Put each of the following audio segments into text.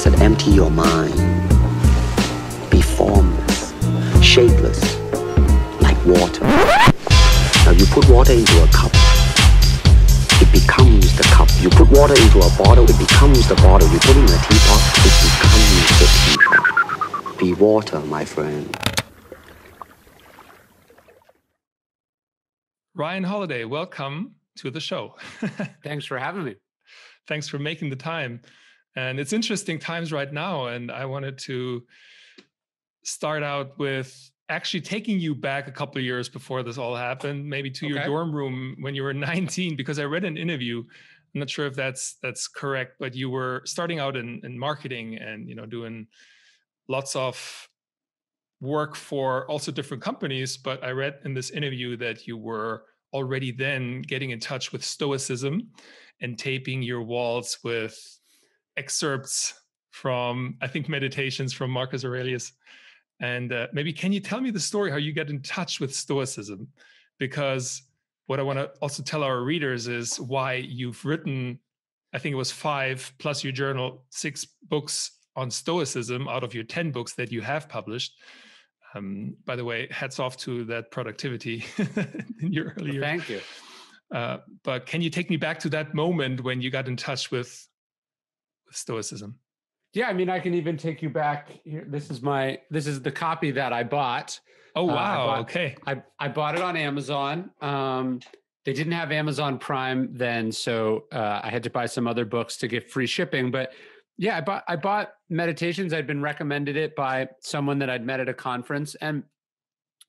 said, empty your mind. Be formless, shapeless, like water. Now you put water into a cup, it becomes the cup. You put water into a bottle, it becomes the bottle. You put it in a teapot, it becomes the teapot. Be water, my friend. Ryan Holiday, welcome to the show. Thanks for having me. Thanks for making the time. And it's interesting times right now. And I wanted to start out with actually taking you back a couple of years before this all happened, maybe to your dorm room when you were 19, because I read an interview. I'm not sure if that's correct, but you were starting out in marketing and, doing lots of work for also different companies. But I read in this interview that you were already then getting in touch with Stoicism and taping your walls with excerpts from, I think, meditations from Marcus Aurelius. And maybe can you tell me the story, how you got in touch with Stoicism? Because what I want to also tell our readers is why you've written, I think it was 5 plus your journal, 6 books on Stoicism out of your 10 books that you have published. By the way, hats off to that productivity in your earlier. Thank you. But can you take me back to that moment when you got in touch with Stoicism? Yeah, I mean, I can even take you back here. This is the copy that I bought. Oh, wow. Okay. I bought it on Amazon. They didn't have Amazon Prime then, so I had to buy some other books to get free shipping. But yeah, I bought Meditations. I'd been recommended it by someone that I'd met at a conference, and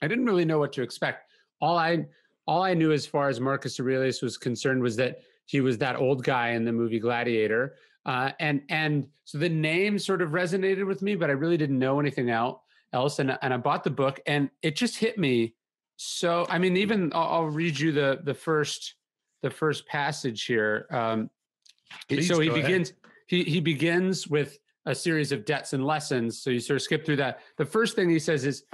I didn't really know what to expect. All I knew as far as Marcus Aurelius was concerned was that he was that old guy in the movie Gladiator. And so the name sort of resonated with me, but I really didn't know anything else. And I bought the book, and it just hit me. So, I mean, even I'll read you the first passage here. So he begins with a series of debts and lessons. So you sort of skip through that. The first thing he says is,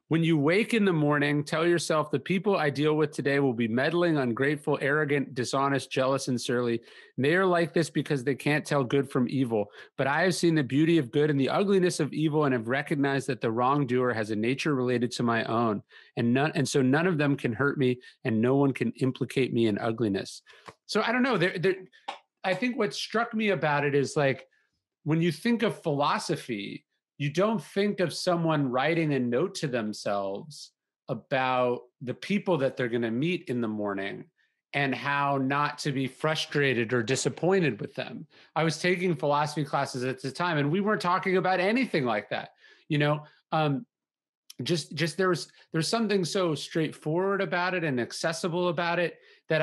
when you wake in the morning, tell yourself the people I deal with today will be meddling, ungrateful, arrogant, dishonest, jealous, and surly. And they are like this because they can't tell good from evil. But I have seen the beauty of good and the ugliness of evil, and have recognized that the wrongdoer has a nature related to my own. And so none of them can hurt me, and no one can implicate me in ugliness. So I don't know. I think what struck me about it is, like, when you think of philosophy, you don't think of someone writing a note to themselves about the people that they're going to meet in the morning and how not to be frustrated or disappointed with them. I was taking philosophy classes at the time, and we weren't talking about anything like that. Just there's something so straightforward about it and accessible about it that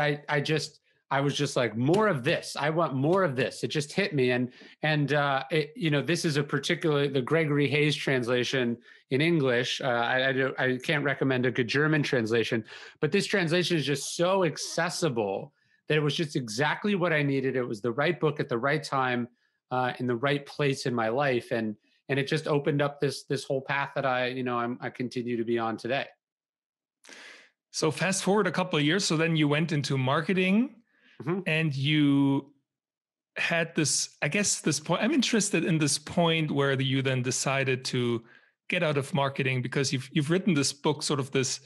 I was just like, more of this. I want more of this. It just hit me. And this is the Gregory Hayes translation in English. I can't recommend a good German translation, but this translation is just so accessible that it was just exactly what I needed. It was the right book at the right time, in the right place in my life. And it just opened up this whole path that I continue to be on today. So fast forward a couple of years. So then you went into marketing. Mm-hmm. And you had this point. I'm interested in this point where you then decided to get out of marketing, because you've written this book, sort of this,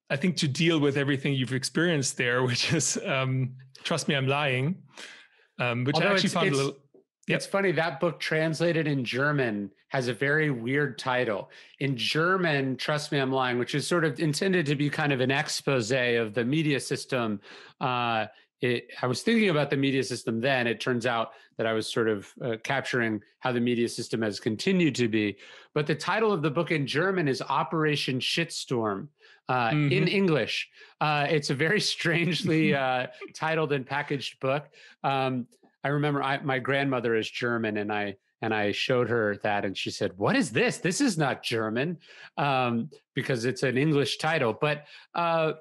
I think, to deal with everything you've experienced there, which is, trust me, I'm lying, which I actually found a little... Yep. It's funny, that book translated in German has a very weird title. In German, Trust Me, I'm Lying, which is sort of intended to be kind of an expose of the media system. I was thinking about the media system then. It turns out that I was sort of capturing how the media system has continued to be. But the title of the book in German is Operation Shitstorm. In English. It's a very strangely titled and packaged book. I remember my grandmother is German, and I showed her that, and she said, "What is this? This is not German," because it's an English title. But I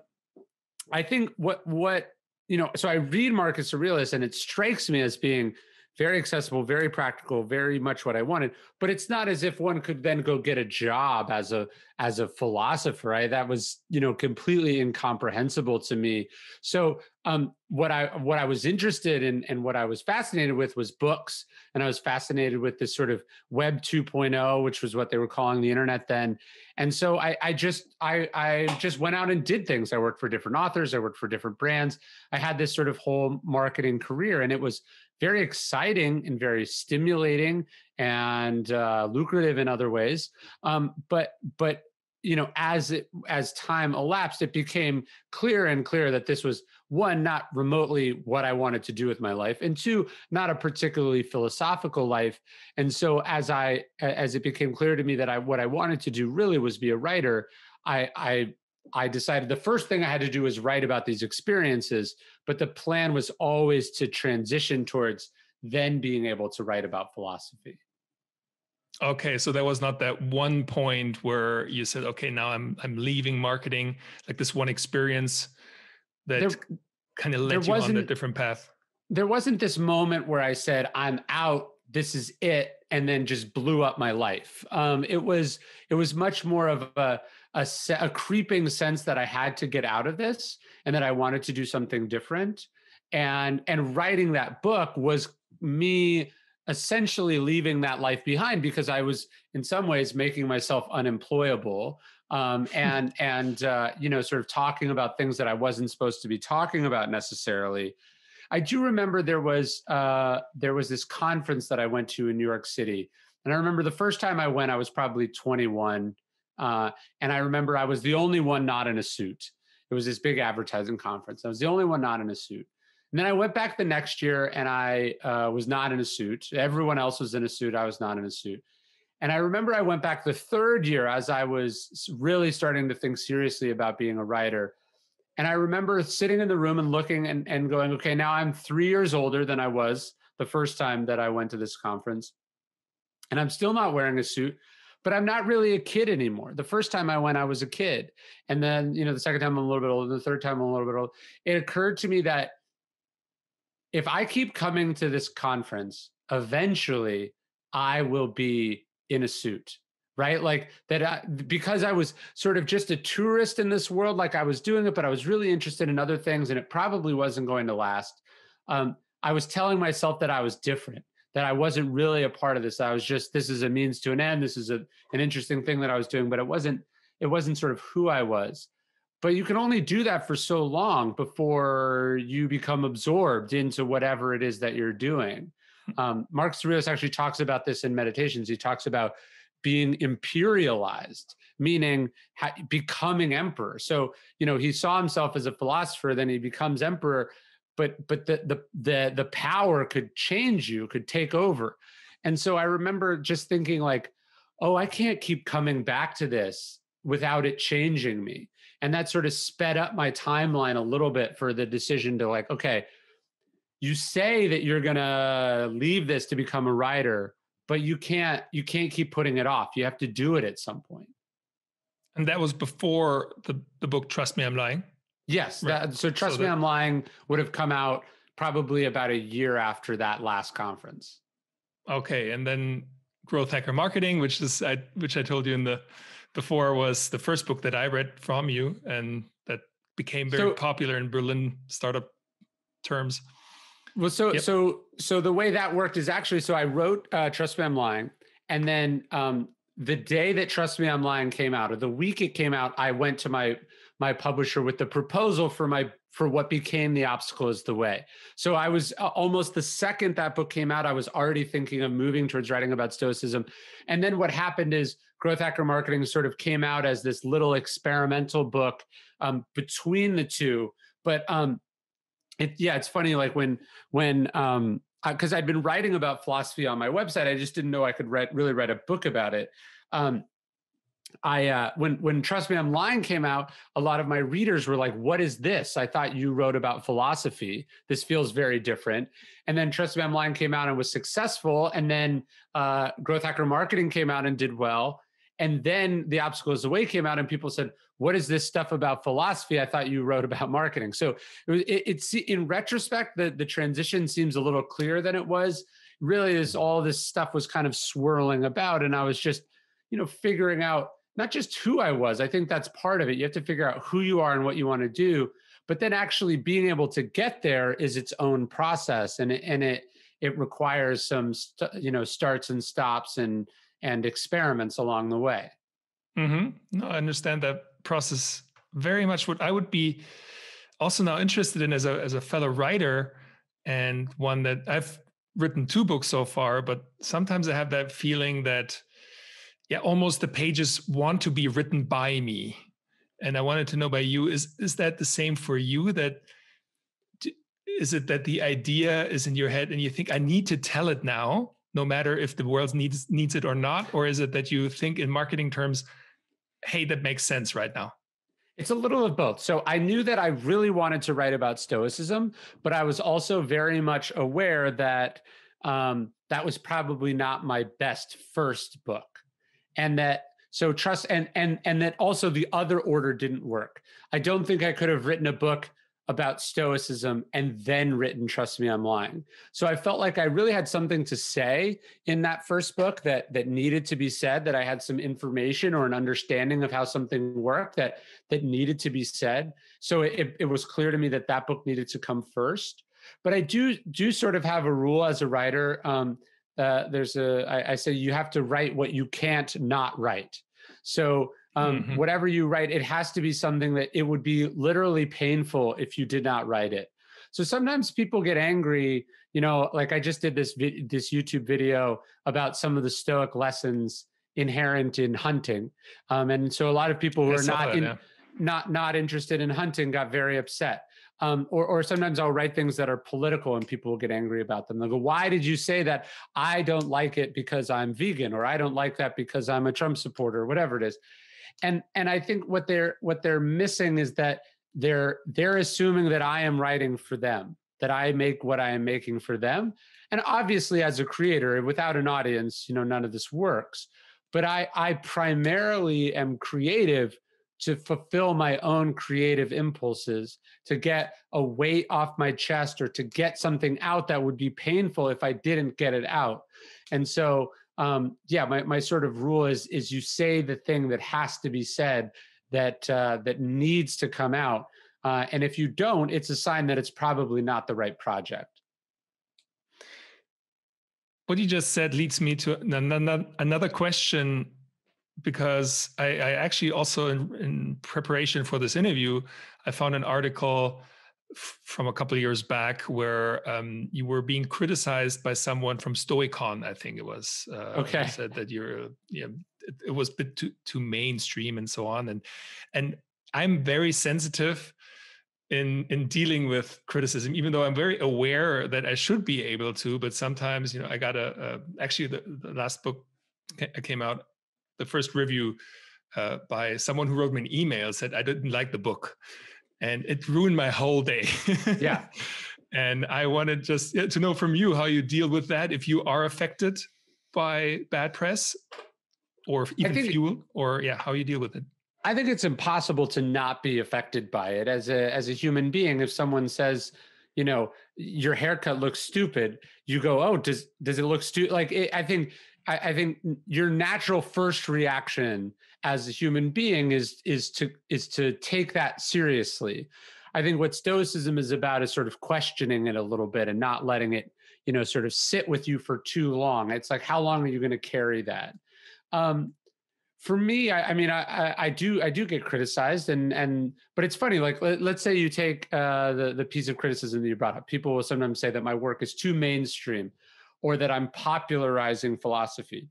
think so I read Marcus Aurelius, and it strikes me as being very accessible, very practical, very much what I wanted. But it's not as if one could then go get a job as a philosopher, right? That was, completely incomprehensible to me. So what I was interested in and what I was fascinated with was books. And I was fascinated with this sort of Web 2.0, which was what they were calling the internet then. And so I just went out and did things. I worked for different authors. I worked for different brands. I had this sort of whole marketing career, and it was very exciting and very stimulating and lucrative in other ways. But as time elapsed, it became clearer and clearer that this was, one, not remotely what I wanted to do with my life, and two, not a particularly philosophical life. And so as it became clear to me that what I wanted to do really was be a writer, I decided the first thing I had to do was write about these experiences, but the plan was always to transition towards then being able to write about philosophy. Okay, so there was not that one point where you said, okay, now I'm leaving marketing, like this one experience that kind of led you on a different path. There wasn't this moment where I said, I'm out, this is it, and then just blew up my life. It was much more of a creeping sense that I had to get out of this and that I wanted to do something different. And writing that book was me essentially leaving that life behind, because I was in some ways making myself unemployable, and sort of talking about things that I wasn't supposed to be talking about necessarily. I do remember there was this conference that I went to in New York City, and I remember the first time I went, I was probably 21, and I remember I was the only one not in a suit. It was this big advertising conference. I was the only one not in a suit. And then I went back the next year, and I was not in a suit. Everyone else was in a suit. I was not in a suit. And I remember I went back the third year as I was really starting to think seriously about being a writer. And I remember sitting in the room and looking and going, okay, now I'm 3 years older than I was the first time that I went to this conference. And I'm still not wearing a suit, but I'm not really a kid anymore. The first time I went, I was a kid. And then, the second time I'm a little bit older, the third time I'm a little bit older. It occurred to me that if I keep coming to this conference, eventually I will be in a suit, right? Like that, because I was sort of just a tourist in this world, like I was doing it, but I was really interested in other things, and it probably wasn't going to last. I was telling myself that I was different, that I wasn't really a part of this. I was just, this is a means to an end. This is an interesting thing that I was doing, but it wasn't sort of who I was. But you can only do that for so long before you become absorbed into whatever it is that you're doing. Marcus Aurelius actually talks about this in Meditations. He talks about being imperialized, meaning becoming emperor. So, he saw himself as a philosopher, then he becomes emperor, but the power could change you, could take over. And so I remember just thinking like, oh, I can't keep coming back to this without it changing me. And that sort of sped up my timeline a little bit for the decision to like, okay, you say that you're going to leave this to become a writer, but you can't keep putting it off. You have to do it at some point. And that was before the book, Trust Me, I'm Lying? Yes. Right. Trust Me, I'm Lying would have come out probably about a year after that last conference. Okay. And then Growth Hacker Marketing, which I told you before, was the first book that I read from you, and that became very popular in Berlin startup terms. Well, so the way that worked is actually, so I wrote Trust Me, I'm Lying, and then the day that Trust Me, I'm Lying came out, or the week it came out, I went to my publisher with the proposal for what became The Obstacle is the Way. So I was almost the second that book came out, I was already thinking of moving towards writing about Stoicism. And then what happened is Growth Hacker Marketing sort of came out as this little experimental book between the two. But it's funny, like when because I'd been writing about philosophy on my website, I just didn't know I could really write a book about it. When Trust Me, I'm Lying came out, a lot of my readers were like, what is this? I thought you wrote about philosophy. This feels very different. And then Trust Me, I'm Lying came out and was successful. And then Growth Hacker Marketing came out and did well. And then The Obstacle is the Way came out and people said, what is this stuff about philosophy? I thought you wrote about marketing. So it's in retrospect, the transition seems a little clearer than it was. Really, all this stuff was kind of swirling about. And I was just, figuring out not just who I was. I think that's part of it. You have to figure out who you are and what you want to do. but then actually being able to get there is its own process, and it requires some starts and stops and experiments along the way. No, I understand that process very much. What I would be also now interested in as a fellow writer, and one that I've written 2 books so far, but sometimes I have that feeling that, almost the pages want to be written by me. And I wanted to know by you, is that the same for you? Is it that the idea is in your head and you think, I need to tell it now, no matter if the world needs it or not? Or is it that you think in marketing terms, hey, that makes sense right now? It's a little of both. So I knew that I really wanted to write about Stoicism, but I was also very much aware that that was probably not my best first book. And that, so trust, and that also the other order didn't work. I don't think I could have written a book about Stoicism and then written Trust Me, I'm Lying. So I felt like I really had something to say in that first book that needed to be said, that I had some information or an understanding of how something worked that needed to be said. So it was clear to me that book needed to come first. But I do sort of have a rule as a writer. I say you have to write what you can't not write. So whatever you write, it has to be something that it would be literally painful if you did not write it. So sometimes people get angry, like I just did this YouTube video about some of the Stoic lessons inherent in hunting. And so a lot of people who are not interested in hunting got very upset. Or sometimes I'll write things that are political and people will get angry about them. They'll go, why did you say that? I don't like it because I'm vegan, or I don't like that because I'm a Trump supporter, or whatever it is. And I think what they're missing is that they're assuming that I am writing for them, that I make what I am making for them. And obviously as a creator, without an audience, none of this works. But I primarily am creative to fulfill my own creative impulses, to get a weight off my chest, or to get something out that would be painful if I didn't get it out. And so, my sort of rule is you say the thing that has to be said, that needs to come out. And if you don't, it's a sign that it's probably not the right project. What you just said leads me to another question, because I actually also in preparation for this interview, I found an article from a couple of years back where you were being criticized by someone from Stoicon, I think it was. Okay. Said that it was a bit too mainstream and so on. And I'm very sensitive in dealing with criticism, even though I'm very aware that I should be able to. But sometimes, I got actually the last book came out, the first review by someone who wrote me an email, said I didn't like the book, and it ruined my whole day. Yeah. And I wanted just to know from you how you deal with that, if you are affected by bad press or even fuel, or how you deal with it. I think it's impossible to not be affected by it as a human being. If someone says, your haircut looks stupid, you go, oh, does it look stupid? I think your natural first reaction as a human being is to take that seriously. I think what Stoicism is about is sort of questioning it a little bit and not letting it, sort of sit with you for too long. It's like, how long are you going to carry that? For me, I do get criticized, but it's funny. Like, let's say you take the piece of criticism that you brought up. People will sometimes say that my work is too mainstream, or that I'm popularizing philosophy.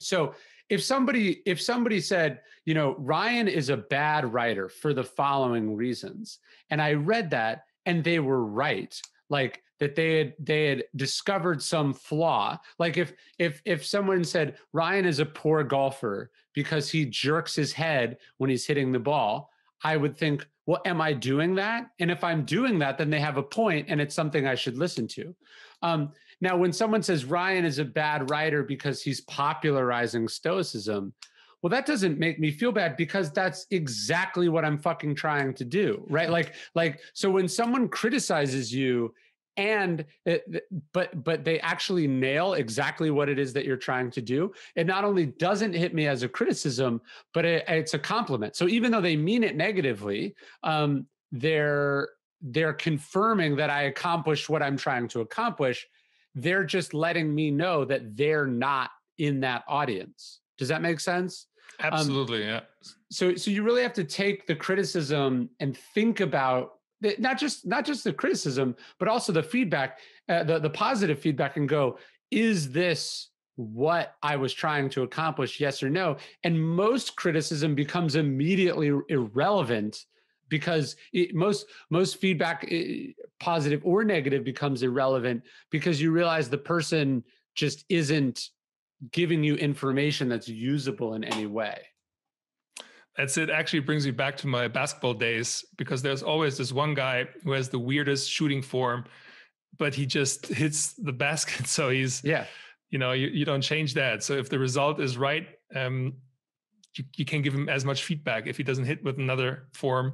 So if somebody said, Ryan is a bad writer for the following reasons, and I read that and they were right, like that they had discovered some flaw. Like if someone said Ryan is a poor golfer because he jerks his head when he's hitting the ball, I would think, well, am I doing that? And if I'm doing that, then they have a point and it's something I should listen to. Now, when someone says Ryan is a bad writer because he's popularizing Stoicism, well, that doesn't make me feel bad, because that's exactly what I'm fucking trying to do, right? Like, so when someone criticizes you but they actually nail exactly what it is that you're trying to do, it not only doesn't hit me as a criticism, but it's a compliment. So even though they mean it negatively, they're confirming that I accomplished what I'm trying to accomplish. They're just letting me know that they're not in that audience. Does that make sense? Absolutely, yeah. So you really have to take the criticism and think about not just the criticism, but also the feedback, the positive feedback, and go, is this what I was trying to accomplish? Yes or no? And most criticism becomes immediately irrelevant because most feedback, positive or negative, becomes irrelevant because you realize the person just isn't giving you information that's usable in any way. That's it. Actually brings me back to my basketball days, because there's always this one guy who has the weirdest shooting form, but he just hits the basket. So he's, you don't change that. So if the result is right, you can't give him as much feedback. If he doesn't hit with another form,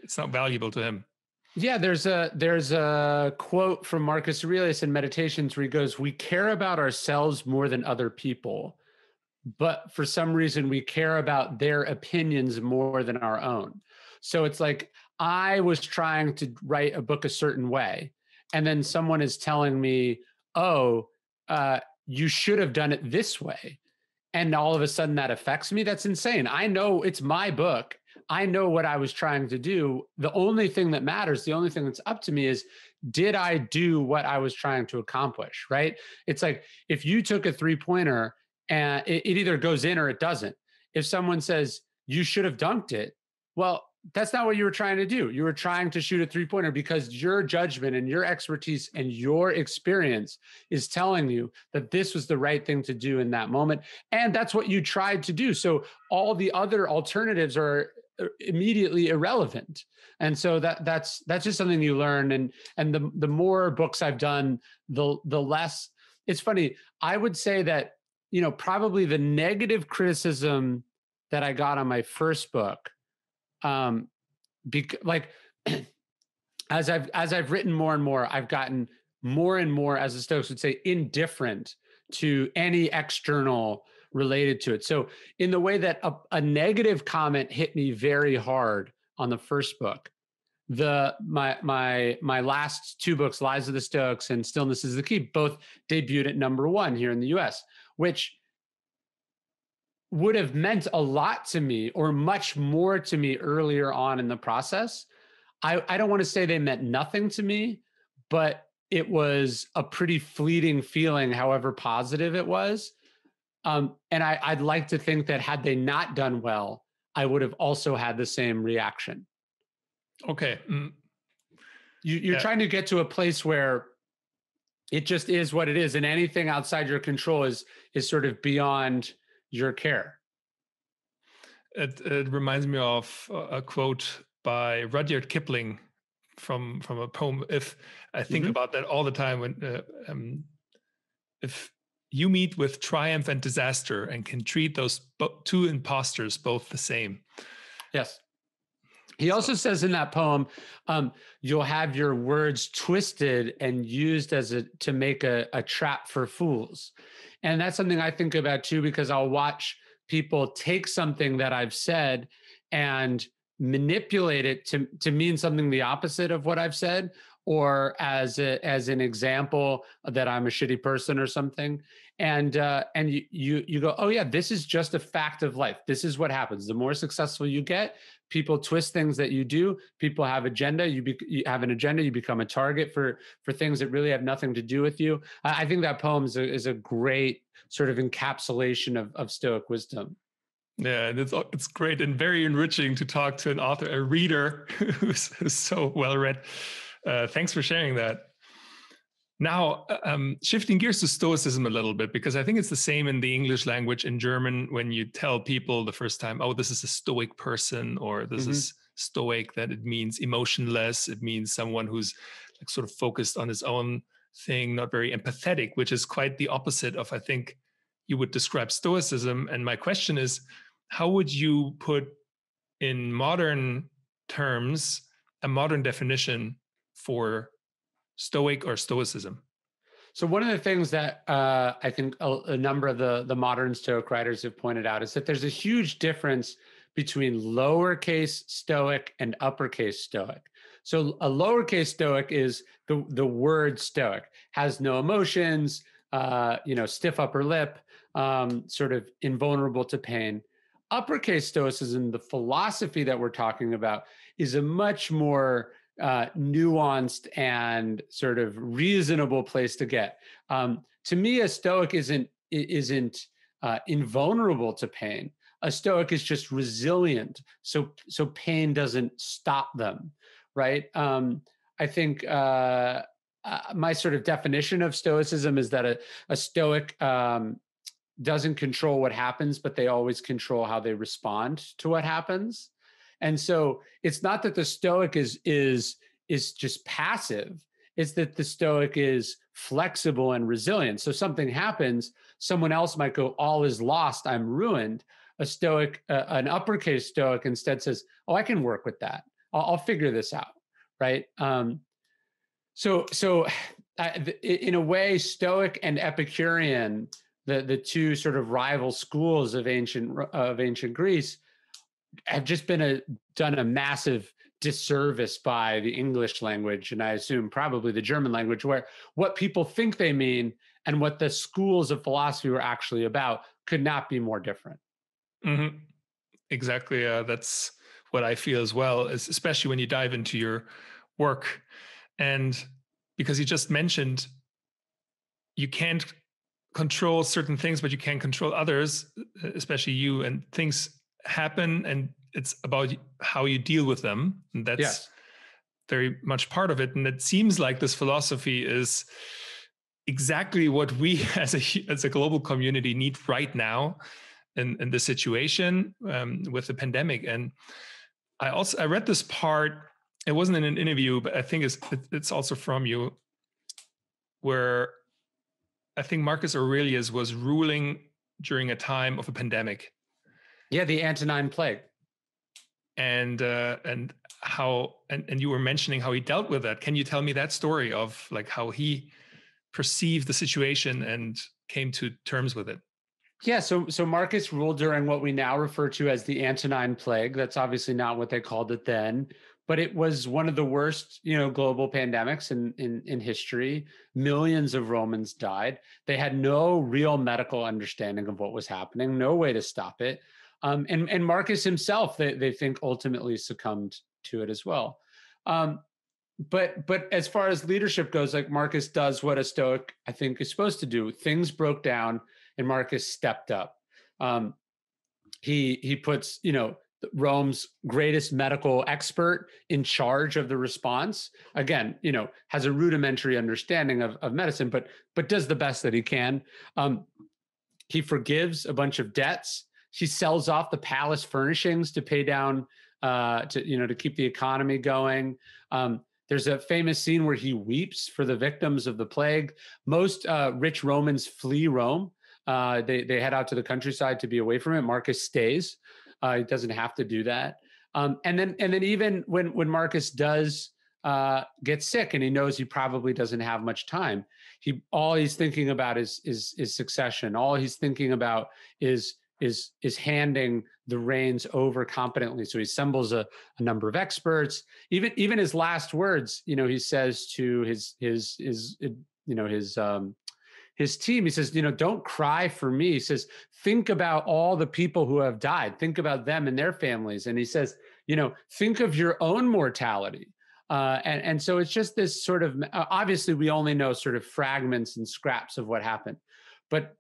it's not valuable to him. Yeah, there's a quote from Marcus Aurelius in Meditations where he goes, "We care about ourselves more than other people, but for some reason we care about their opinions more than our own." So it's like, I was trying to write a book a certain way, and then someone is telling me, "Oh, you should have done it this way." And all of a sudden that affects me. That's insane. I know it's my book. I know what I was trying to do. The only thing that matters, the only thing that's up to me is, did I do what I was trying to accomplish, right? It's like, if you took a 3-pointer and it either goes in or it doesn't. If someone says, you should have dunked it, well, that's not what you were trying to do. You were trying to shoot a 3-pointer because your judgment and your expertise and your experience is telling you that this was the right thing to do in that moment. And that's what you tried to do. So all the other alternatives are immediately irrelevant. And so that's just something you learn. And the more books I've done, the less. It's funny. I would say that, probably the negative criticism that I got on my first book, as I've written more and more, I've gotten more and more, as the Stoics would say, indifferent to any external related to it. So in the way that a negative comment hit me very hard on the first book, my last 2 books, Lies of the Stoics and Stillness is the Key, both debuted at #1 here in the US, which would have meant a lot to me, or much more to me, earlier on in the process. I don't want to say they meant nothing to me, but it was a pretty fleeting feeling, however positive it was. And I'd like to think that had they not done well, I would have also had the same reaction. Okay. You're trying to get to a place where it just is what it is, and anything outside your control is sort of beyond your care. It reminds me of a quote by Rudyard Kipling from a poem. If I think about that all the time, when if you meet with triumph and disaster and can treat those 2 imposters both the same. Yes. He also says in that poem, you'll have your words twisted and used to make a trap for fools. And that's something I think about too, because I'll watch people take something that I've said and manipulate it to mean something the opposite of what I've said, or as an example that I'm a shitty person or something. And you go, oh yeah, this is just a fact of life. This is what happens. The more successful you get, people twist things that you do. People have agenda. You have an agenda. You become a target for things that really have nothing to do with you. I think that poem is a great sort of encapsulation of Stoic wisdom. Yeah, and it's great and very enriching to talk to an author, a reader who's so well read. Thanks for sharing that. Now, shifting gears to Stoicism a little bit, because I think it's the same in the English language. In German, when you tell people the first time, oh, this is a Stoic person, or this is Stoic, that it means emotionless. It means someone who's like sort of focused on his own thing, not very empathetic, which is quite the opposite of, I think, you would describe Stoicism. And my question is, how would you put in modern terms a modern definition for Stoic or Stoicism? So one of the things that I think a number of the modern Stoic writers have pointed out is that there's a huge difference between lowercase Stoic and uppercase Stoic. So a lowercase Stoic is the word Stoic, has no emotions, stiff upper lip, sort of invulnerable to pain. Uppercase Stoicism, the philosophy that we're talking about, is a much more nuanced and sort of reasonable place to get. To me, a Stoic isn't invulnerable to pain. A Stoic is just resilient, so pain doesn't stop them, right? I think my sort of definition of Stoicism is that a Stoic doesn't control what happens, but they always control how they respond to what happens. And so it's not that the Stoic is just passive. It's that the Stoic is flexible and resilient. So something happens, someone else might go, all is lost, I'm ruined. A Stoic, an uppercase Stoic instead says, oh, I can work with that. I'll figure this out, right? So in a way, Stoic and Epicurean, the two sort of rival schools of ancient Greece, have just done a massive disservice by the English language, and I assume probably the German language, where what people think they mean and what the schools of philosophy were actually about could not be more different. Mm-hmm. Exactly. That's what I feel as well, especially when you dive into your work. And because you just mentioned you can't control certain things, but you can control others, especially you, and things happen, and it's about how you deal with them. And that's very much part of it. And it seems like this philosophy is exactly what we as a global community need right now in this situation with the pandemic. And I read this part, it wasn't in an interview, but I think it's also from you, where I think Marcus Aurelius was ruling during a time of a pandemic. Yeah, the Antonine Plague. And you were mentioning how he dealt with that. Can you tell me that story of like how he perceived the situation and came to terms with it? Yeah, so Marcus ruled during what we now refer to as the Antonine Plague. That's obviously not what they called it then, but it was one of the worst, global pandemics in history. Millions of Romans died. They had no real medical understanding of what was happening, no way to stop it. And Marcus himself, they think ultimately succumbed to it as well. But as far as leadership goes, like Marcus does what a Stoic, I think, is supposed to do. Things broke down, and Marcus stepped up. He puts, Rome's greatest medical expert in charge of the response. Again, has a rudimentary understanding of medicine, but does the best that he can. He forgives a bunch of debts. He sells off the palace furnishings to pay down, to keep the economy going. There's a famous scene where he weeps for the victims of the plague. Most rich Romans flee Rome. They head out to the countryside to be away from it. Marcus stays. He doesn't have to do that. And then even when Marcus does get sick and he knows he probably doesn't have much time, all he's thinking about is succession. All he's thinking about is handing the reins over competently. So he assembles a number of experts. Even his last words, he says to his team, he says, don't cry for me. He says, think about all the people who have died. Think about them and their families. And he says, think of your own mortality. And so it's just this sort of, obviously we only know sort of fragments and scraps of what happened. But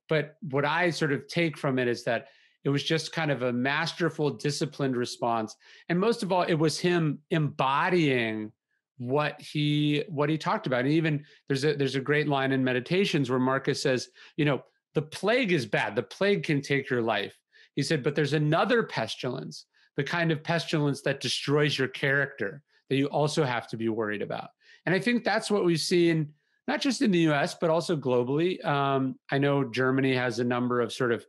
what I sort of take from it is that it was just kind of a masterful, disciplined response. And most of all, it was him embodying what he talked about. And even there's a great line in Meditations where Marcus says, the plague is bad. The plague can take your life. He said, but there's another pestilence, the kind of pestilence that destroys your character, that you also have to be worried about. And I think that's what we've seen, not just in the US, but also globally. I know Germany has a number of sort of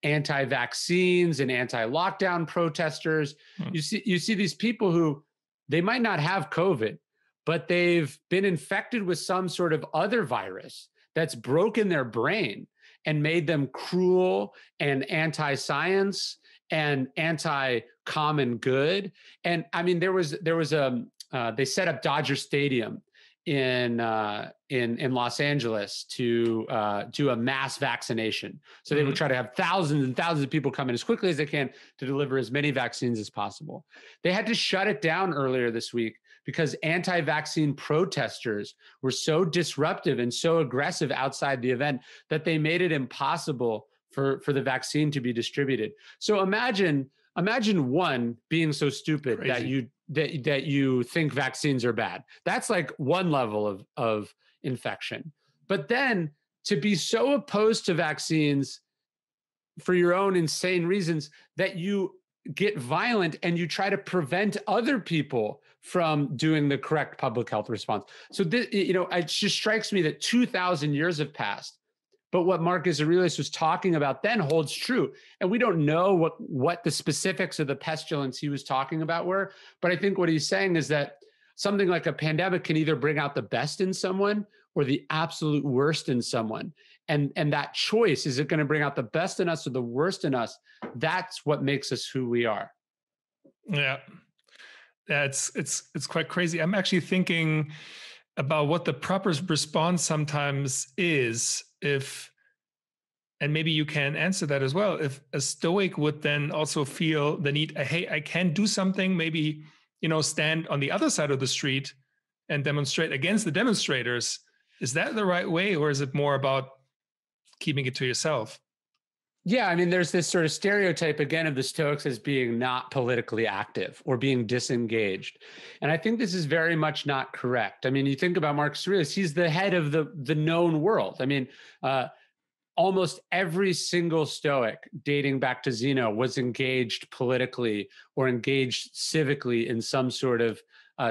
anti-vaccines and anti-lockdown protesters. You see these people who, they might not have COVID, but they've been infected with some sort of other virus that's broken their brain and made them cruel and anti-science and anti-common good. And I mean, there was they set up Dodger Stadium in Los Angeles to do a mass vaccination. So they would try to have thousands and thousands of people come in as quickly as they can to deliver as many vaccines as possible. They had to shut it down earlier this week because anti-vaccine protesters were so disruptive and so aggressive outside the event that they made it impossible for the vaccine to be distributed. So imagine one being so stupid that you think vaccines are bad. That's like one level of infection. But then to be so opposed to vaccines for your own insane reasons that you get violent and you try to prevent other people from doing the correct public health response. So this, it just strikes me that 2,000 years have passed. But what Marcus Aurelius was talking about then holds true. And we don't know what the specifics of the pestilence he was talking about were. But I think what he's saying is that something like a pandemic can either bring out the best in someone or the absolute worst in someone. And that choice, is it going to bring out the best in us or the worst in us? That's what makes us who we are. Yeah. It's quite crazy. I'm actually thinking about what the proper response sometimes is, and maybe you can answer that as well, if a Stoic would then also feel the need, hey, I can do something, maybe, stand on the other side of the street and demonstrate against the demonstrators. Is that the right way, or is it more about keeping it to yourself? Yeah, I mean, there's this sort of stereotype again of the Stoics as being not politically active or being disengaged. And I think this is very much not correct. I mean, you think about Marcus Aurelius, he's the head of the known world. I mean, almost every single Stoic dating back to Zeno was engaged politically or engaged civically in some sort of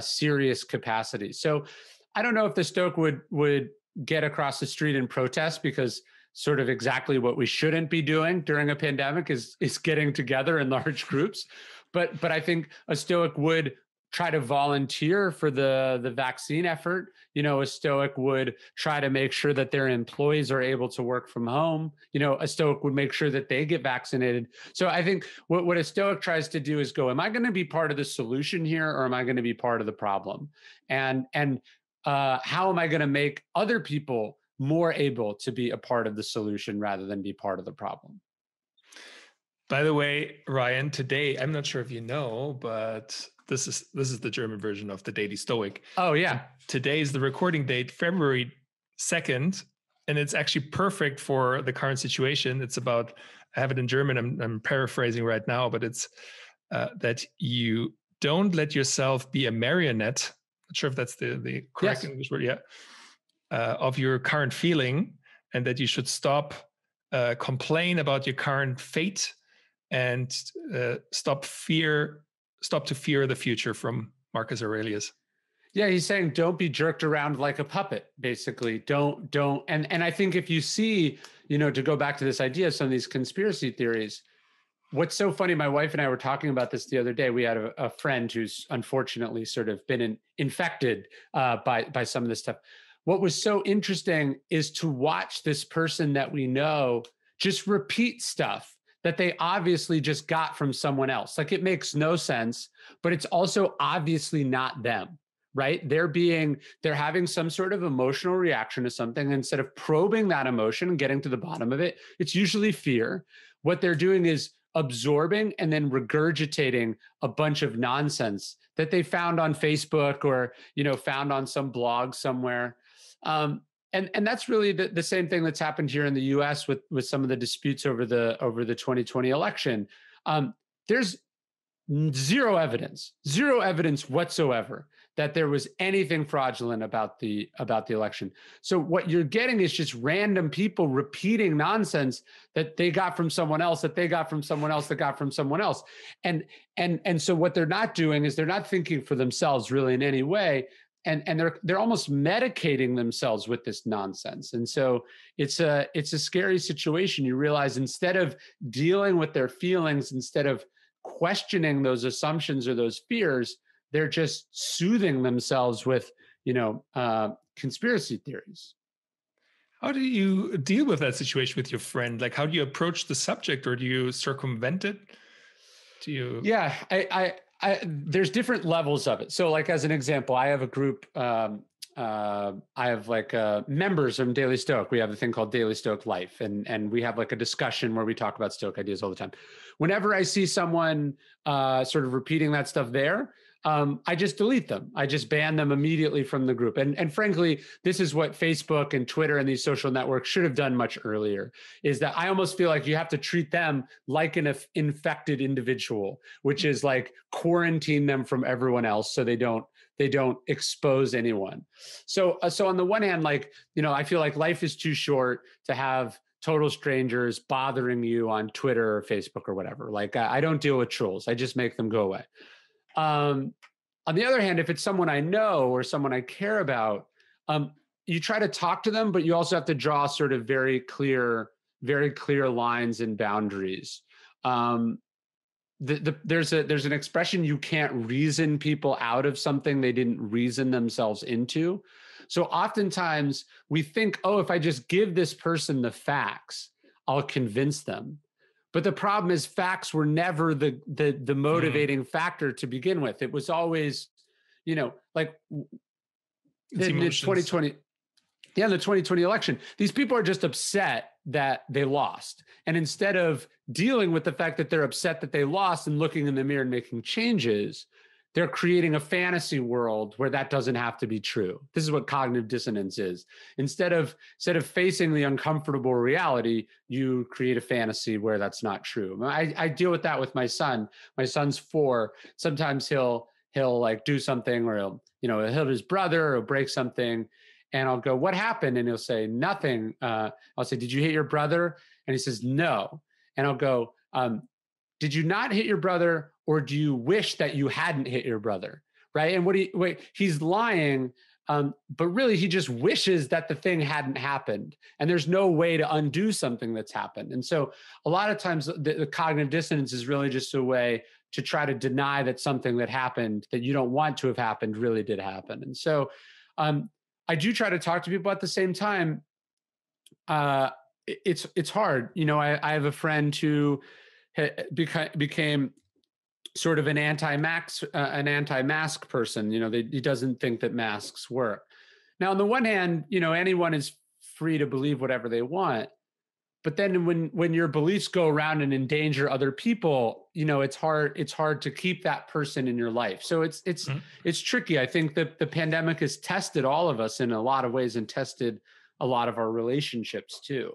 serious capacity. So I don't know if the Stoic would get across the street and protest, because sort of exactly what we shouldn't be doing during a pandemic is getting together in large groups. But I think a Stoic would try to volunteer for the vaccine effort. A Stoic would try to make sure that their employees are able to work from home. A Stoic would make sure that they get vaccinated. So I think what a Stoic tries to do is go, am I going to be part of the solution here, or am I going to be part of the problem? And how am I going to make other people more able to be a part of the solution rather than be part of the problem? By the way, Ryan, today, I'm not sure if you know, but this is the German version of the Daily Stoic. Oh, yeah. Today is the recording date, February 2nd, and it's actually perfect for the current situation. It's about, I have it in German, I'm paraphrasing right now, but it's that you don't let yourself be a marionette. Not sure if that's the correct English word, of your current feeling, and that you should stop complain about your current fate and stop to fear the future, from Marcus Aurelius. Yeah, he's saying don't be jerked around like a puppet, basically. Don't. And I think if you see, to go back to this idea of some of these conspiracy theories, what's so funny, my wife and I were talking about this the other day. We had a friend who's unfortunately sort of been infected by some of this stuff. What was so interesting is to watch this person that we know just repeat stuff that they obviously just got from someone else. Like, it makes no sense, but it's also obviously not them, right? They're having some sort of emotional reaction to something. Instead of probing that emotion and getting to the bottom of it, it's usually fear. What they're doing is absorbing and then regurgitating a bunch of nonsense that they found on Facebook or, found on some blog somewhere. And that's really the same thing that's happened here in the U.S. with some of the disputes over the 2020 election. There's zero evidence whatsoever that there was anything fraudulent about the election. So what you're getting is just random people repeating nonsense that they got from someone else, that they got from someone else, that got from someone else. And so what they're not doing is they're not thinking for themselves really in any way. And they're almost medicating themselves with this nonsense. And so it's a scary situation. You realize, instead of dealing with their feelings, instead of questioning those assumptions or those fears, they're just soothing themselves with, conspiracy theories. How do you deal with that situation with your friend? Like, how do you approach the subject, or do you circumvent it? Do you? Yeah, there's different levels of it. So like, as an example, I have a group, I have like members from Daily Stoic. We have a thing called Daily Stoic Life. And we have like a discussion where we talk about Stoic ideas all the time. Whenever I see someone sort of repeating that stuff there, I just delete them. I just ban them immediately from the group. And frankly, this is what Facebook and Twitter and these social networks should have done much earlier, is that I almost feel like you have to treat them like an infected individual, which is like quarantine them from everyone else so they don't expose anyone. So on the one hand, like, I feel like life is too short to have total strangers bothering you on Twitter or Facebook or whatever. Like, I don't deal with trolls. I just make them go away. On the other hand, if it's someone I know or someone I care about, you try to talk to them, but you also have to draw sort of very clear lines and boundaries. There's an expression: you can't reason people out of something they didn't reason themselves into. So oftentimes we think, oh, if I just give this person the facts, I'll convince them. But the problem is facts were never the motivating factor to begin with. It was always, like in the 2020, the 2020 election, these people are just upset that they lost. And instead of dealing with the fact that they're upset that they lost and looking in the mirror and making changes, they're creating a fantasy world where that doesn't have to be true. This is what cognitive dissonance is. Instead of facing the uncomfortable reality, you create a fantasy where that's not true. I deal with that with my son. My son's 4. Sometimes he'll like do something, or he'll hit his brother or break something. And I'll go, what happened? And he'll say, nothing. I'll say, did you hit your brother? And he says, no. And I'll go, did you not hit your brother, or do you wish that you hadn't hit your brother? Right. And he's lying, but really he just wishes that the thing hadn't happened. And there's no way to undo something that's happened. And so a lot of times the cognitive dissonance is really just a way to try to deny that something that happened that you don't want to have happened really did happen. And so I do try to talk to people. At the same time, it's hard. I have a friend who became sort of an anti-mask person. He doesn't think that masks work. Now, on the one hand, anyone is free to believe whatever they want. But then when your beliefs go around and endanger other people, it's hard to keep that person in your life. So it's tricky. I think that the pandemic has tested all of us in a lot of ways, and tested a lot of our relationships too.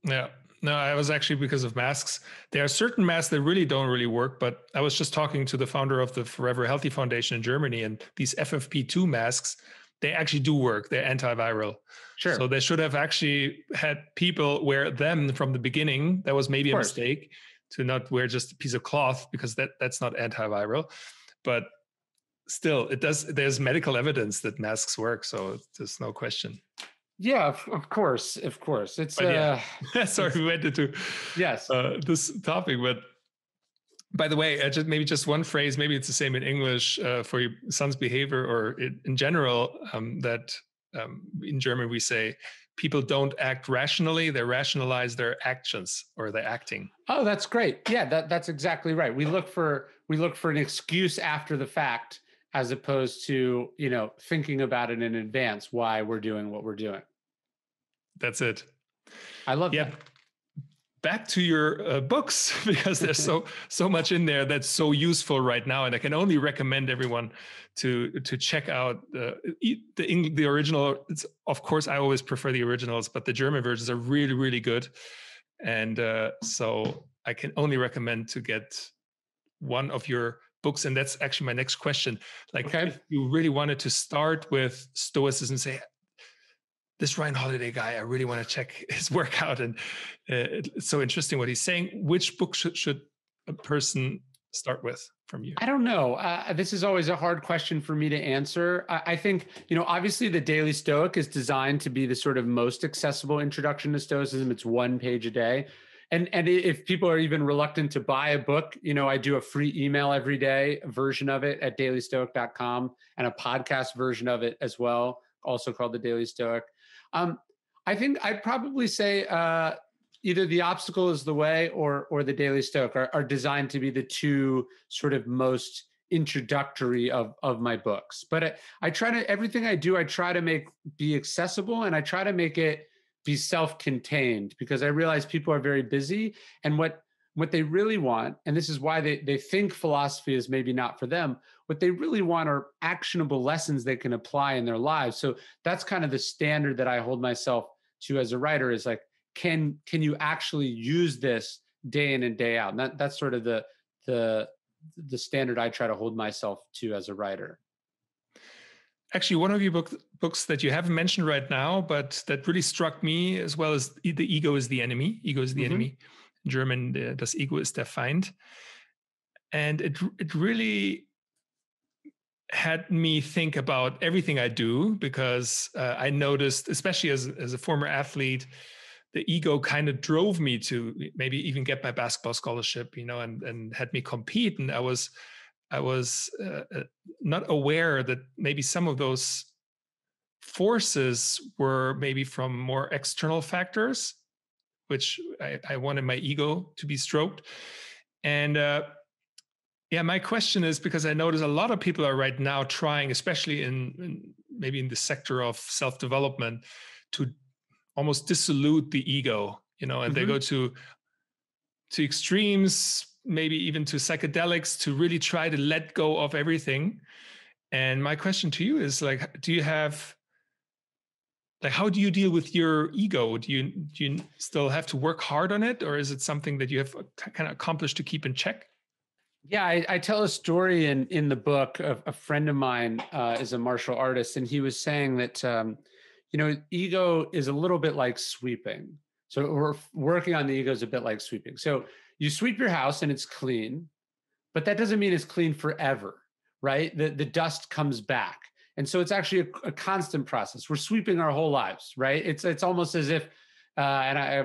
Yeah. No, I was actually, because of masks. There are certain masks that don't really work, but I was just talking to the founder of the Forever Healthy Foundation in Germany, and these FFP2 masks, they actually do work. They're antiviral. Sure. So they should have actually had people wear them from the beginning. That was maybe a mistake, to not wear just a piece of cloth, because that's not antiviral. But still, it does. There's medical evidence that masks work, so there's no question. Yeah, of course. It's sorry, we went into this topic, but by the way, just one phrase. Maybe it's the same in English for your son's behavior, or in general. That in German we say people don't act rationally; they rationalize their actions, or their acting. Oh, that's great. Yeah, that's exactly right. We look for an excuse after the fact, as opposed to, thinking about it in advance, why we're doing what we're doing. That's it. I love that. Back to your books, because there's so much in there that's so useful right now, and I can only recommend everyone to check out the original. Of course, I always prefer the originals, but the German versions are really, really good, and so I can only recommend to get one of your books. And that's actually my next question. Like, if you really wanted to start with Stoicism, say, this Ryan Holiday guy, I really want to check his work out, and it's so interesting what he's saying. Which book should a person start with from you? I don't know. This is always a hard question for me to answer. I think, obviously the Daily Stoic is designed to be the sort of most accessible introduction to Stoicism. It's 1 page a day. And if people are even reluctant to buy a book, I do a free email every day version of it at dailystoic.com, and a podcast version of it as well, also called The Daily Stoic. I think I'd probably say either The Obstacle is the Way or The Daily Stoic are designed to be the two sort of most introductory of my books. But I try to, everything I do, I try to be accessible, and I try to make it be self-contained, because I realize people are very busy, and what they really want, and this is why they think philosophy is maybe not for them, what they really want are actionable lessons they can apply in their lives. So that's kind of the standard that I hold myself to as a writer, is like, can you actually use this day in and day out? And that's sort of the standard I try to hold myself to as a writer. Actually, one of your books that you haven't mentioned right now, but that really struck me as well, as The Ego is the Enemy. Ego is the enemy. In German, das Ego ist der Feind. And it really had me think about everything I do, because I noticed, especially as a former athlete, the ego kind of drove me to maybe even get my basketball scholarship, and had me compete. And I was not aware that maybe some of those forces were maybe from more external factors, which I wanted my ego to be stroked. And my question is, because I notice a lot of people are right now trying, especially in maybe in the sector of self-development, to almost dissolute the ego, and they go to extremes, maybe even to psychedelics, to really try to let go of everything. And my question to you is, like, how do you deal with your ego? Do you still have to work hard on it, or is it something that you have kind of accomplished to keep in check? Yeah, I tell a story in the book. A friend of mine is a martial artist, and he was saying that ego is a little bit like sweeping. So we're working on the ego is a bit like sweeping. So you sweep your house and it's clean, but that doesn't mean it's clean forever, right? The dust comes back. And so it's actually a constant process. We're sweeping our whole lives, right? It's almost as if,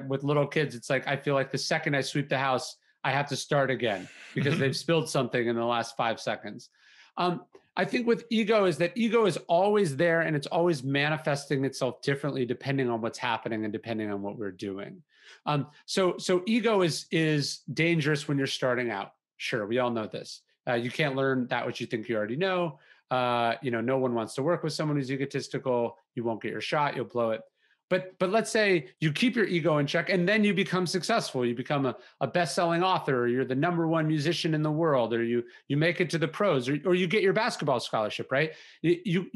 with little kids, it's like, I feel like the second I sweep the house, I have to start again because they've spilled something in the last 5 seconds. I think with ego is that ego is always there, and it's always manifesting itself differently depending on what's happening and depending on what we're doing. So ego is dangerous when you're starting out. Sure, we all know this. You can't learn that which you think you already know. No one wants to work with someone who's egotistical. You won't get your shot. You'll blow it. But let's say you keep your ego in check, and then you become successful. You become a best-selling author, or you're the #1 musician in the world, or you make it to the pros, or you get your basketball scholarship, right? Ego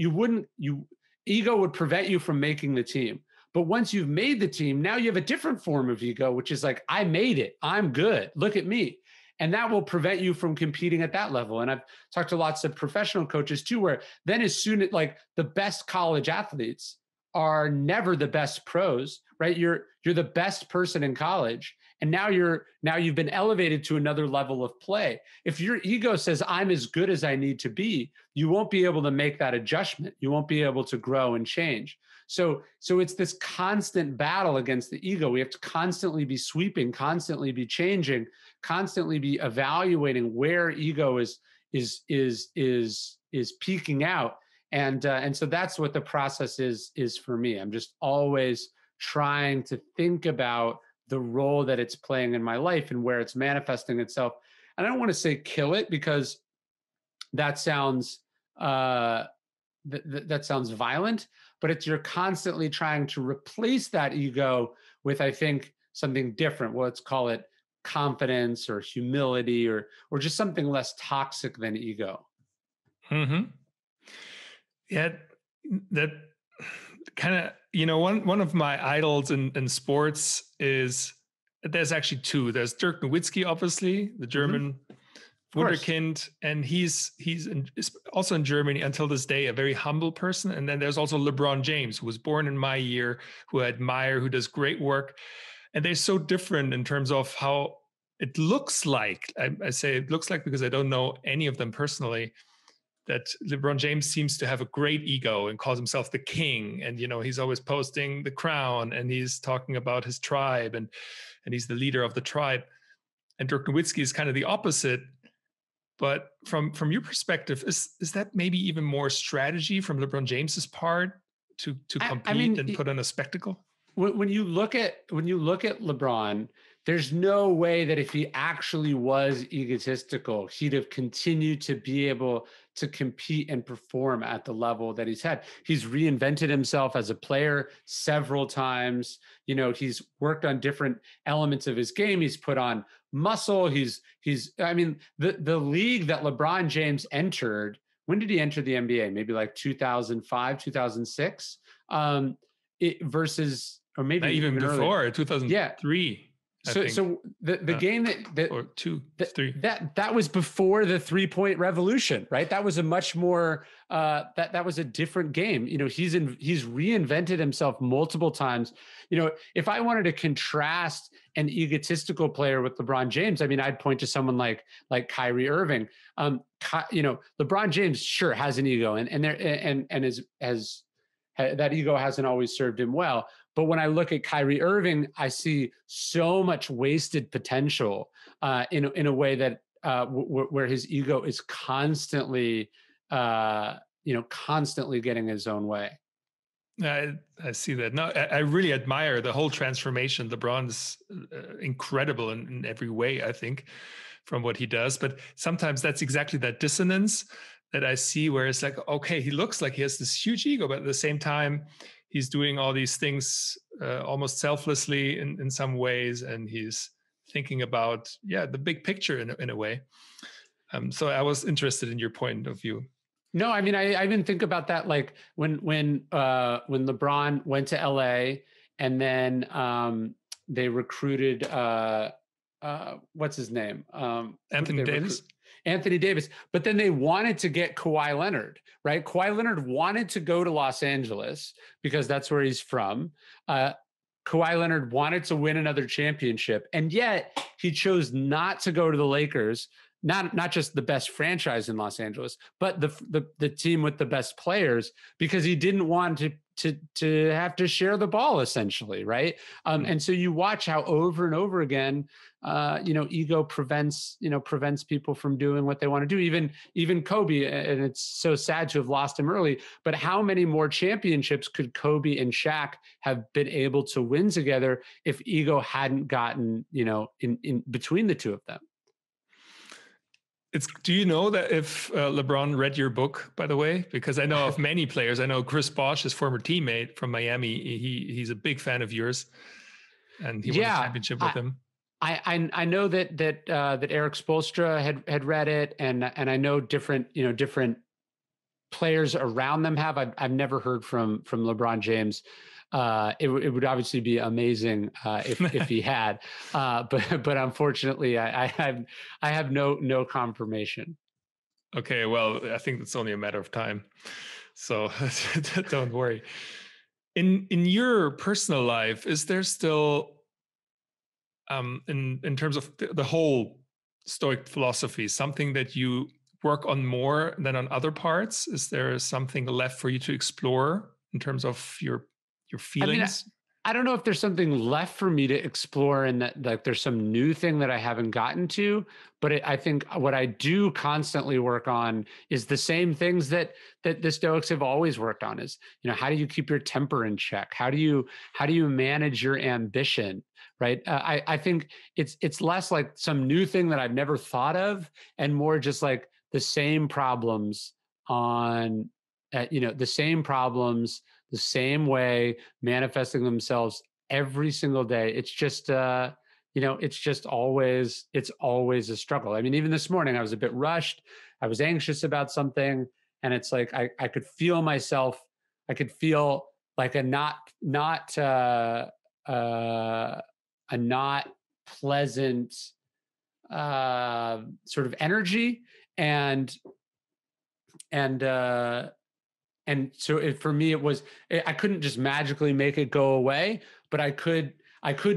would prevent you from making the team. But once you've made the team, now you have a different form of ego, which is like, I made it. I'm good. Look at me. And that will prevent you from competing at that level. And I've talked to lots of professional coaches too, where then as soon as, like, the best college athletes are never the best pros, right? You're the best person in college, and now you've been elevated to another level of play. If your ego says, I'm as good as I need to be, you won't be able to make that adjustment. You won't be able to grow and change. So it's this constant battle against the ego. We have to constantly be sweeping, constantly be changing, constantly be evaluating where ego is peaking out. And so that's what the process is for me. I'm just always trying to think about the role that it's playing in my life and where it's manifesting itself. And I don't want to say kill it, because that sounds that sounds violent, but you're constantly trying to replace that ego with, I think, something different. Let's call it confidence or humility, or just something less toxic than ego. Mm-hmm. Yeah, that kind of, one of my idols in sports is, there's actually two. There's Dirk Nowitzki, obviously, the German wunderkind, and he's also in Germany until this day, a very humble person. And then there's also LeBron James, who was born in my year, who I admire, who does great work. And they're so different in terms of how it looks like. I say it looks like because I don't know any of them personally. That LeBron James seems to have a great ego and calls himself the king. And, he's always posting the crown, and he's talking about his tribe, and he's the leader of the tribe. And Dirk Nowitzki is kind of the opposite. But from your perspective, is that maybe even more strategy from LeBron James's part to compete and put on a spectacle? when you look at LeBron, there's no way that if he actually was egotistical, he'd have continued to be able to compete and perform at the level that he's had. He's reinvented himself as a player several times. He's worked on different elements of his game. He's put on muscle. I mean, the league that LeBron James entered, when did he enter the NBA? Maybe like 2005, 2006, versus, or maybe even before earlier. 2003. So the game that or 2, 3 that was before the 3-point revolution, right? That was a much more that was a different game. He's reinvented himself multiple times. If I wanted to contrast an egotistical player with LeBron James, I mean, I'd point to someone like Kyrie Irving. LeBron James sure has an ego, and that ego hasn't always served him well. But when I look at Kyrie Irving, I see so much wasted potential in a way that where his ego is constantly getting his own way. I see that. No, I really admire the whole transformation. LeBron's incredible in every way, I think, from what he does. But sometimes that's exactly that dissonance that I see, where it's like, okay, he looks like he has this huge ego, but at the same time, he's doing all these things almost selflessly in some ways, and he's thinking about the big picture in a way. So I was interested in your point of view. No, I mean, I even think about that, like when LeBron went to LA, and then they recruited what's his name? Anthony Davis. Anthony Davis. But then they wanted to get Kawhi Leonard, right? Kawhi Leonard wanted to go to Los Angeles because that's where he's from. Kawhi Leonard wanted to win another championship, and yet he chose not to go to the Lakers. Not just the best franchise in Los Angeles, but the team with the best players, because he didn't want to have to share the ball, essentially, right? And so you watch how over and over again, ego prevents people from doing what they want to do. Even Kobe, and it's so sad to have lost him early, but how many more championships could Kobe and Shaq have been able to win together if ego hadn't gotten, in between the two of them? Do you know that if LeBron read your book, by the way? Because I know of many players. I know Chris Bosh, his former teammate from Miami. He's a big fan of yours, and he won a championship with him. I know that Eric Spoelstra had read it, and I know different players around them have. I've never heard from LeBron James. It would obviously be amazing if he had, but unfortunately, I have no confirmation. Okay, well, I think it's only a matter of time, so don't worry. In your personal life, is there still, in terms of the whole Stoic philosophy, something that you work on more than on other parts? Is there something left for you to explore in terms of your feelings? I mean, I don't know if there's something left for me to explore, and that like there's some new thing that I haven't gotten to, but I think what I do constantly work on is the same things that the Stoics have always worked on. Is, how do you keep your temper in check? How do you manage your ambition? Right. I think it's less like some new thing that I've never thought of, and more just like the same problems the same way manifesting themselves every single day. It's just, it's always a struggle. I mean, even this morning I was a bit rushed. I was anxious about something, and it's like, I could feel myself. I could feel like a not pleasant sort of energy. And so for me, I couldn't just magically make it go away, but I could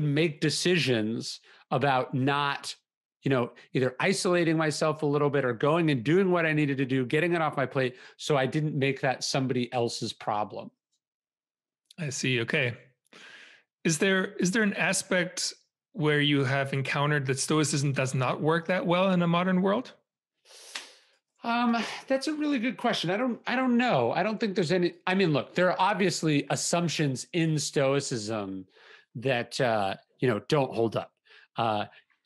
make decisions about not, either isolating myself a little bit or going and doing what I needed to do, getting it off my plate, so I didn't make that somebody else's problem. I see. Okay. Is there an aspect where you have encountered that Stoicism does not work that well in a modern world? That's a really good question. I don't know. I don't think there's any, I mean, look, there are obviously assumptions in Stoicism that, don't hold up.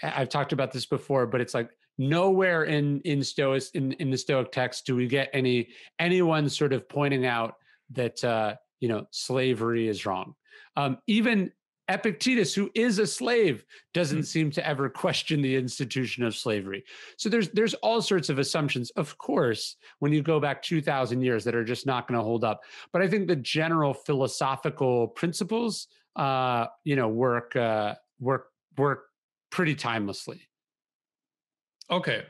I've talked about this before, but it's like nowhere in the Stoic text do we get anyone sort of pointing out that, slavery is wrong. Even Epictetus, who is a slave, doesn't seem to ever question the institution of slavery. So there's all sorts of assumptions, of course, when you go back 2,000 years that are just not going to hold up. But I think the general philosophical principles, work pretty timelessly. Okay.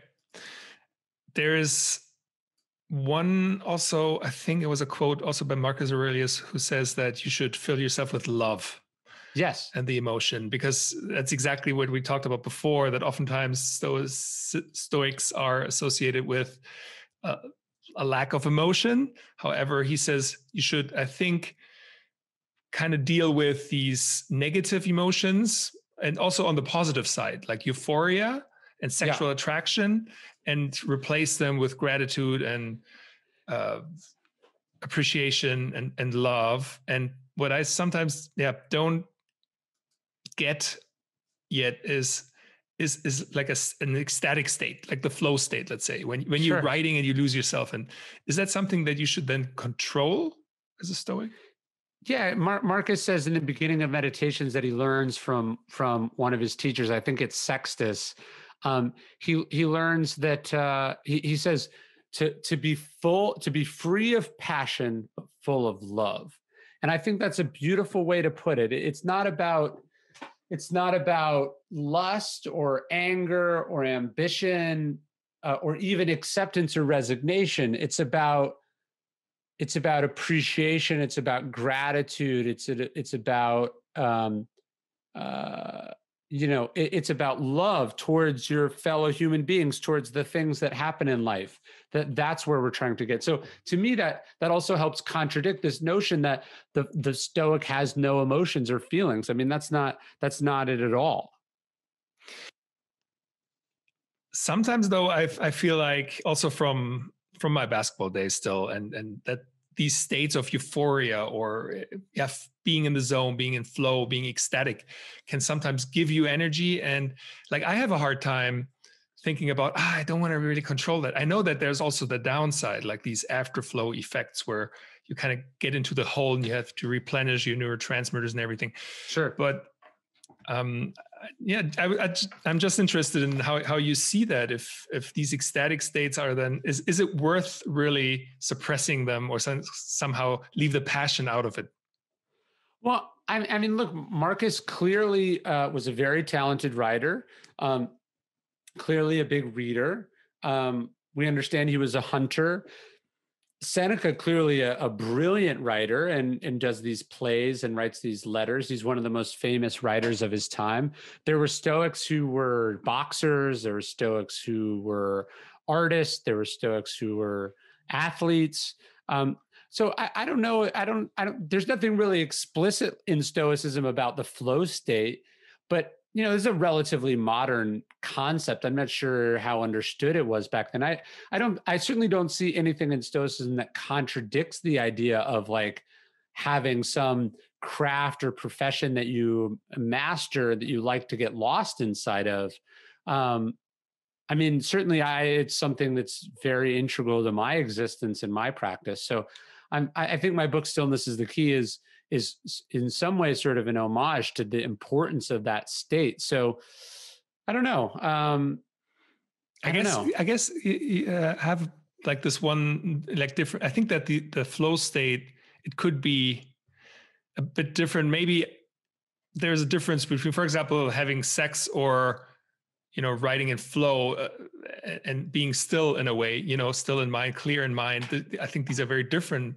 There's one also, I think it was a quote also by Marcus Aurelius, who says that you should fill yourself with love. Yes. And the emotion, because that's exactly what we talked about before, that oftentimes Stoics are associated with a lack of emotion. However, he says you should, I think, kind of deal with these negative emotions and also on the positive side, like euphoria and sexual attraction, and replace them with gratitude and appreciation and love. And what I sometimes don't get yet is like an ecstatic state, like the flow state, let's say, when you're writing and you lose yourself. And is that something that you should then control as a Stoic? Yeah, Marcus says in the beginning of Meditations that he learns from one of his teachers, I think it's Sextus. He learns that he says to be free of passion, but full of love. And I think that's a beautiful way to put it. It's not about lust or anger or ambition or even acceptance or resignation. It's about appreciation. It's about gratitude. It's about it's about love towards your fellow human beings, towards the things that happen in life. That's where we're trying to get. So to me, that also helps contradict this notion that the Stoic has no emotions or feelings. I mean, that's not it at all. Sometimes though, I feel like also from my basketball days still, and that these states of euphoria or being in the zone, being in flow, being ecstatic can sometimes give you energy. And like, I have a hard time thinking about, I don't want to really control that. I know that there's also the downside, like these afterflow effects where you kind of get into the hole and you have to replenish your neurotransmitters and everything. Sure. But I'm just interested in how you see that. If these ecstatic states are then, is it worth really suppressing them or somehow leave the passion out of it? Well, I mean, look, Marcus clearly was a very talented writer, clearly a big reader. We understand he was a hunter. Seneca, clearly a brilliant writer and does these plays and writes these letters. He's one of the most famous writers of his time. There were Stoics who were boxers. There were Stoics who were artists. There were Stoics who were athletes. So I don't know. I don't, there's nothing really explicit in Stoicism about the flow state, but this is a relatively modern concept. I'm not sure how understood it was back then. I certainly don't see anything in Stoicism that contradicts the idea of like having some craft or profession that you master that you like to get lost inside of. I mean, certainly it's something that's very integral to my existence and my practice. So I think my book, Stillness is the Key, is in some ways sort of an homage to the importance of that state. So I don't know. I guess you have like this one, like different, I think that the flow state, it could be a bit different. Maybe there's a difference between, for example, having sex or, writing in flow and being still in a way, still in mind, clear in mind. I think these are very different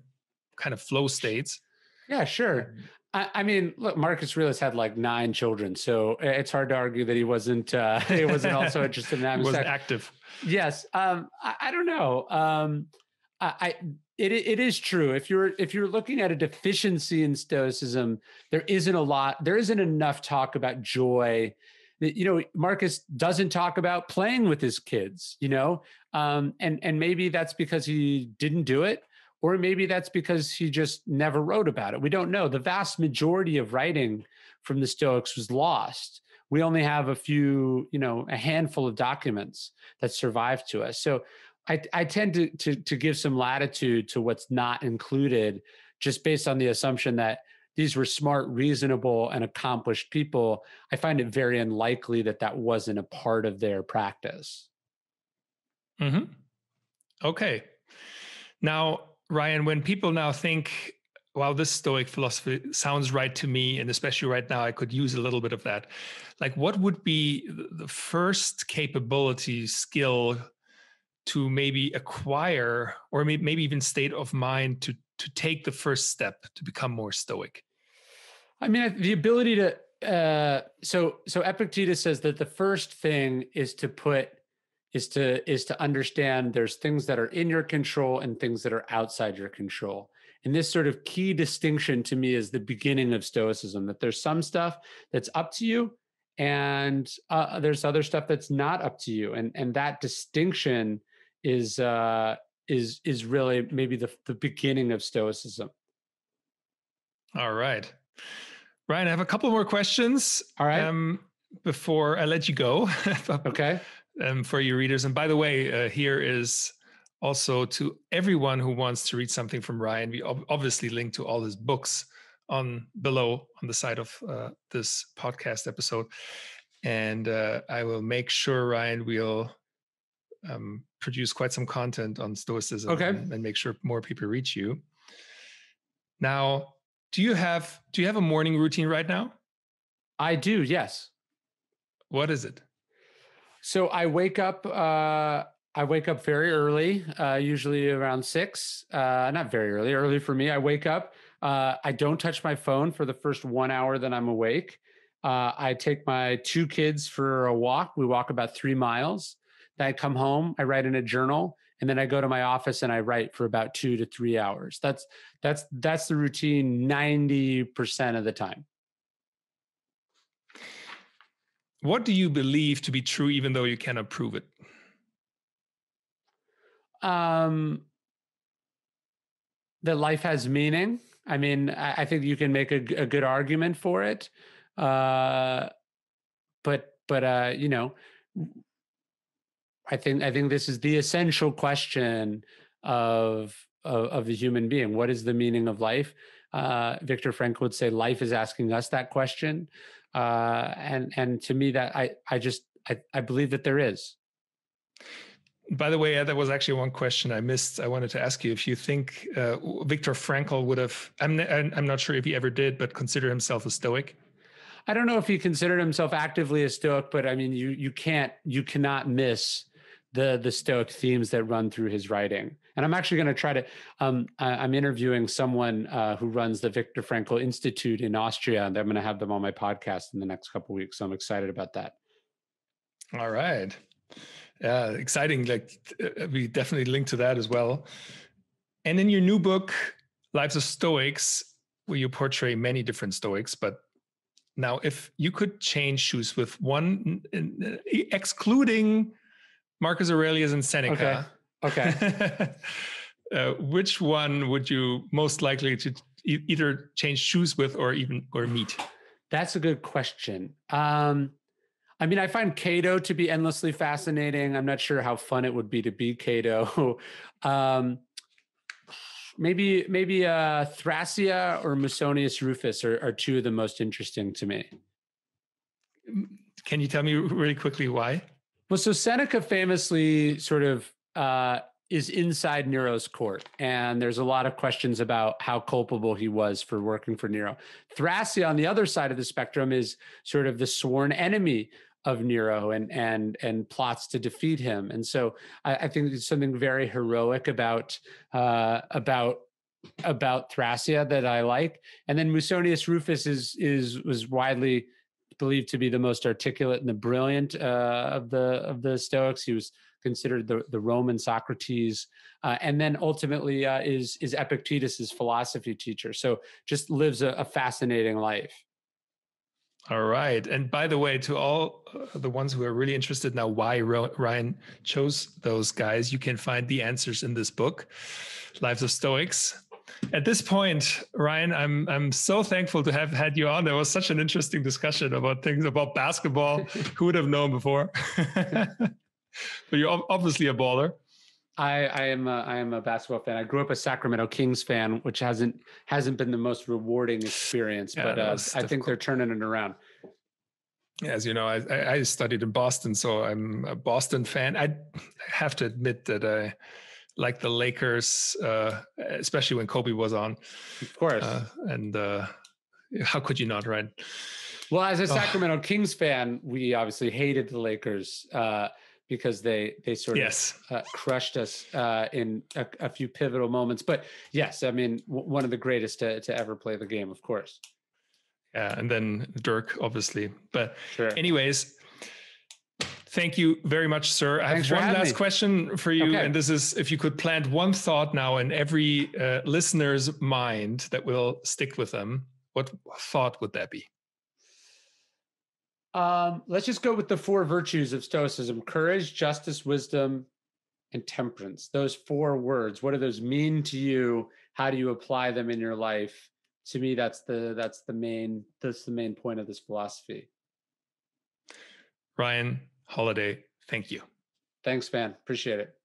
kind of flow states. Yeah, sure. I mean, look, Marcus Aurelius had like 9 children, so it's hard to argue that he wasn't also interested in having sex. He wasn't sex. active. Yes. I don't know. It is true. If you're looking at a deficiency in Stoicism, there isn't enough talk about joy Marcus doesn't talk about playing with his kids, and maybe that's because he didn't do it, or maybe that's because he just never wrote about it. We don't know. The vast majority of writing from the Stoics was lost. We only have a handful of documents that survive to us. So I tend to give some latitude to what's not included, just based on the assumption that these were smart, reasonable, and accomplished people. I find it very unlikely that wasn't a part of their practice. Mm-hmm. Okay. Now, Ryan, when people now think, wow, this Stoic philosophy sounds right to me, and especially right now, I could use a little bit of that. Like, what would be the first capability, skill to maybe acquire, or maybe even state of mind to take the first step to become more Stoic? I mean, the ability to, so Epictetus says that the first thing is to understand there's things that are in your control and things that are outside your control. And this sort of key distinction to me is the beginning of Stoicism, that there's some stuff that's up to you and there's other stuff that's not up to you. And that distinction is really maybe the beginning of Stoicism. All right. Ryan, I have a couple more questions. All right. Before I let you go. Okay. For your readers. And by the way, here is also to everyone who wants to read something from Ryan. We obviously link to all his books below on the side of this podcast episode. And I will make sure, Ryan, we'll produce quite some content on Stoicism. Okay. and make sure more people reach you. Now, do you have a morning routine right now? I do, yes. What is it? So I wake up very early, usually around 6. Not very early, early for me. I wake up. I don't touch my phone for the first 1 hour that I'm awake. I take my 2 kids for a walk. We walk about 3 miles. Then I come home, I write in a journal, and then I go to my office and I write for about 2 to 3 hours. That's the routine 90% of the time. What do you believe to be true, even though you cannot prove it? That life has meaning. I mean, I think you can make a good argument for it. But I think this is the essential question of the human being. What is the meaning of life? Viktor Frankl would say life is asking us that question. And to me, that I believe that there is. By the way, that was actually one question I missed. I wanted to ask you if you think Viktor Frankl would have, I'm not sure if he ever did, but consider himself a Stoic. I don't know if he considered himself actively a Stoic, but I mean, you cannot miss the Stoic themes that run through his writing. And I'm actually going to try to, I'm interviewing someone who runs the Viktor Frankl Institute in Austria, and I'm going to have them on my podcast in the next couple of weeks. So I'm excited about that. All right. Yeah, exciting. Like we definitely link to that as well. And in your new book, Lives of Stoics, where you portray many different Stoics, but now if you could change shoes with one, excluding Marcus Aurelius and Seneca. Okay. Which one would you most likely to either change shoes with or meet? That's a good question. I mean, I find Cato to be endlessly fascinating. I'm not sure how fun it would be to be Cato. Maybe Thrasea or Musonius Rufus are 2 of the most interesting to me. Can you tell me really quickly why? Well, so Seneca famously sort of is inside Nero's court, and there's a lot of questions about how culpable he was for working for Nero. Thrasea, on the other side of the spectrum, is sort of the sworn enemy of Nero and plots to defeat him. And so I think there's something very heroic about Thrasea that I like. And then Musonius Rufus was widely believed to be the most articulate and the brilliant of the Stoics. He was considered the Roman Socrates, and then ultimately is Epictetus's philosophy teacher. So just lives a fascinating life. All right. And by the way, to all the ones who are really interested now why Ryan chose those guys, you can find the answers in this book, Lives of Stoics. At this point, Ryan, I'm so thankful to have had you on. There was such an interesting discussion about things about basketball. Who would have known before? But you're obviously a baller. I am a basketball fan. I grew up a Sacramento Kings fan, which hasn't been the most rewarding experience, but I think they're turning it around. As you know, I studied in Boston, so I'm a Boston fan. I have to admit that I like the Lakers, especially when Kobe was on. Of course. And how could you not, right? Well, as a Sacramento Kings fan, we obviously hated the Lakers because they sort of crushed us in a few pivotal moments. But yes, I mean, one of the greatest to ever play the game, of course. Yeah, and then Dirk, obviously. But sure. Anyways, thank you very much, sir. I have one last question for you. Okay. And this is, if you could plant one thought now in every listener's mind that will stick with them, what thought would that be? Let's just go with the 4 virtues of Stoicism: courage, justice, wisdom, and temperance. Those 4 words, what do those mean to you? How do you apply them in your life? To me, that's the main point of this philosophy. Ryan Holiday, thank you. Thanks, man. Appreciate it.